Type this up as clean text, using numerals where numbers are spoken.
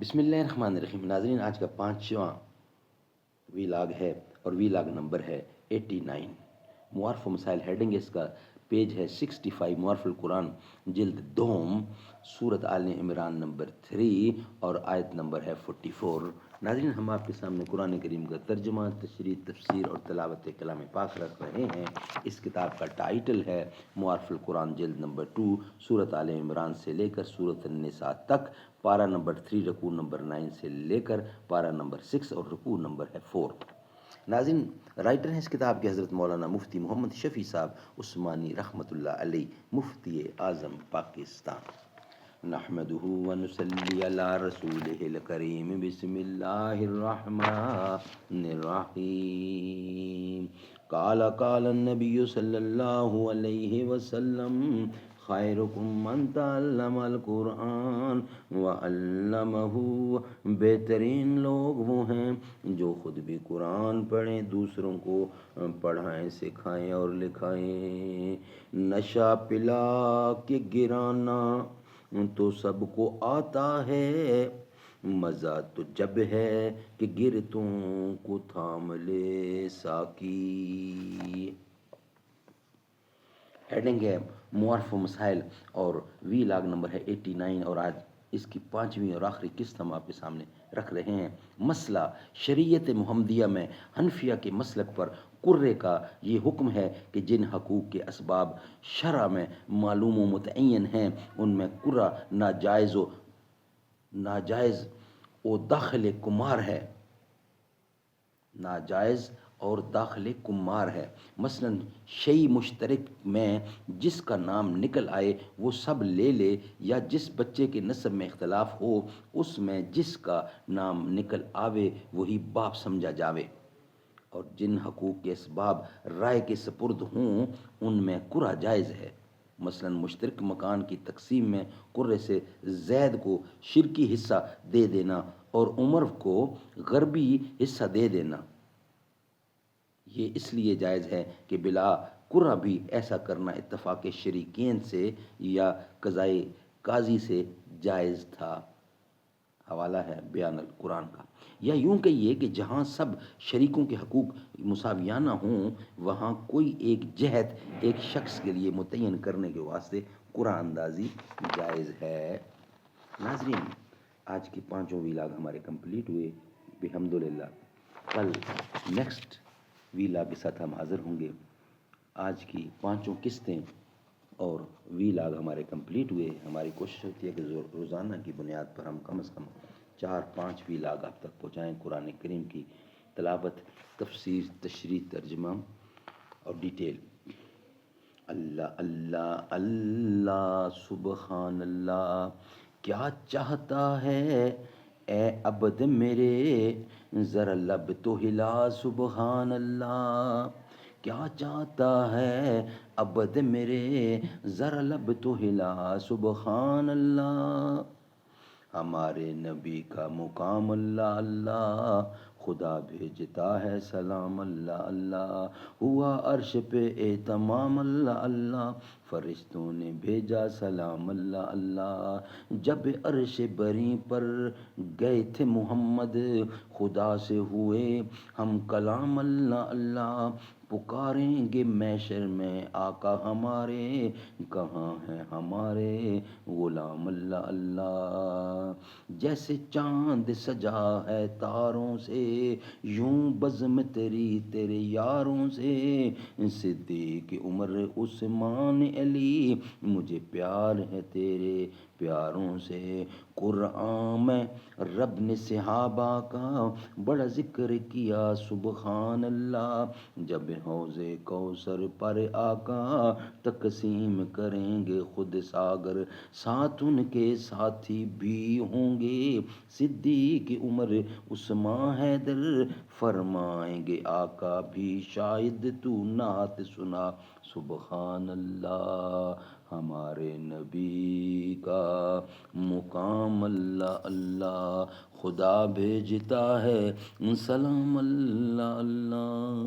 بسم اللہ الرحمن الرحیم. ناظرین، آج کا 5واں ویلاگ ہے اور ویلاگ نمبر ہے 89. معارف و مسائل ہیڈنگ اس کا پیج ہے 65. معارف القرآن جلد دوم، سورت آل عمران نمبر 3 اور آیت نمبر ہے 44. ناظرین، ہم آپ کے سامنے قرآن کریم کا ترجمہ، تشریح، تفسیر اور تلاوت کلام پاک رکھ رہے ہیں. اس کتاب کا ٹائٹل ہے معارف القرآن جلد نمبر 2، سورت آل عمران سے لے کر سورت النساء تک، پارہ نمبر 3 رکوع نمبر 9 سے لے کر پارہ نمبر 6 اور رکوع نمبر ہے 4. ناظرین، رائٹر ہیں اس کتاب کے حضرت مولانا مفتی محمد شفیع صاحب عثمانی رحمۃ اللہ علیہ، مفتی اعظم پاکستان. نحمده ونصلی علی رسولہ الکریم. بسم اللہ الرحمن الرحیم. قال النبی صلی اللہ علیہ وسلم: خیرکم من تعلم القرآن وعلمہ. بہترین لوگ وہ ہیں جو خود بھی قرآن پڑھیں، دوسروں کو پڑھائیں، سکھائیں اور لکھائیں. نشہ پلا کے گرانا تو سب کو آتا ہے، مزہ تو جب ہے کہ گرتوں کو تھام لے ساکی. ہیڈنگ ہے معارف و مسائل اور وی لاگ نمبر ہے 89 اور آج اس کی 5ویں اور آخری قسط ہم آپ کے سامنے رکھ رہے ہیں. مسئلہ شریعت محمدیہ میں حنفیہ کے مسلک پر قرے کا یہ حکم ہے کہ جن حقوق کے اسباب شرع میں معلوم و متعین ہیں ان میں قرہ ناجائز و داخل کمار ہے. ناجائز اور داخل کمار ہے. مثلا شیء مشترک میں جس کا نام نکل آئے وہ سب لے لے، یا جس بچے کے نسب میں اختلاف ہو اس میں جس کا نام نکل آوے وہی باپ سمجھا جاوے. اور جن حقوق کے اسباب رائے کے سپرد ہوں ان میں قرہ جائز ہے. مثلا مشترک مکان کی تقسیم میں قرے سے زید کو شرکی حصہ دے دینا اور عمر کو غربی حصہ دے دینا. یہ اس لیے جائز ہے کہ بلا قرہ بھی ایسا کرنا اتفاق شریکین سے یا قاضی سے جائز تھا. حوالہ ہے بیان القرآن کا. یا یوں کہیے کہ جہاں سب شریکوں کے حقوق مساویانہ ہوں وہاں کوئی ایک جہت ایک شخص کے لیے متعین کرنے کے واسطے قرآن اندازی جائز ہے. ناظرین، آج کی 5 ویلاگ ہمارے کمپلیٹ ہوئے بحمدللہ. کل نیکسٹ ویلاگ کے ساتھ ہم حاضر ہوں گے. آج کی 5 قسطیں اور ویلاگ ہمارے کمپلیٹ ہوئے. ہماری کوشش ہوتی ہے کہ روزانہ کی بنیاد پر ہم کم از کم 4-5 ویلاگ آپ تک پہنچائیں. قرآن کریم کی تلاوت، تفسیر، تشریح، ترجمہ اور ڈیٹیل. اللہ اللہ اللہ سبحان اللہ. کیا چاہتا ہے اے عبد میرے، ذرا لب تو ہلا سبحان اللہ. کیا چاہتا ہے عبد میرے، ذرا لب تو ہلا سبحان اللہ. ہمارے نبی کا مقام اللہ اللہ، خدا بھیجتا ہے سلام اللہ اللہ. ہوا عرش پہ اہتمام اللہ اللہ، فرشتوں نے بھیجا سلام اللہ اللہ. جب عرش بری پر گئے تھے محمد، خدا سے ہوئے ہم کلام اللہ اللہ. پکاریں گے محشر میں آقا ہمارے، کہاں ہیں ہمارے غلام اللہ اللہ. جیسے چاند سجا ہے تاروں سے، یوں بزم تیری تیرے یاروں سے. صدیق عمر عثمان علی، مجھے پیار ہے تیرے پیاروں سے. قرآن میں رب نے صحابہ کا بڑا ذکر کیا سبحان اللہ. جب حوض کوثر پر آقا تقسیم کریں گے خود ساگر، ساتھ ان کے ساتھی بھی ہوں گے صدیق عمر عثمان حیدر. فرمائیں گے آقا بھی شاید تو نعت سنا سبحان اللہ. ہمارے نبی کا مقام اللہ اللہ، خدا بھیجتا ہے سلام اللہ اللہ.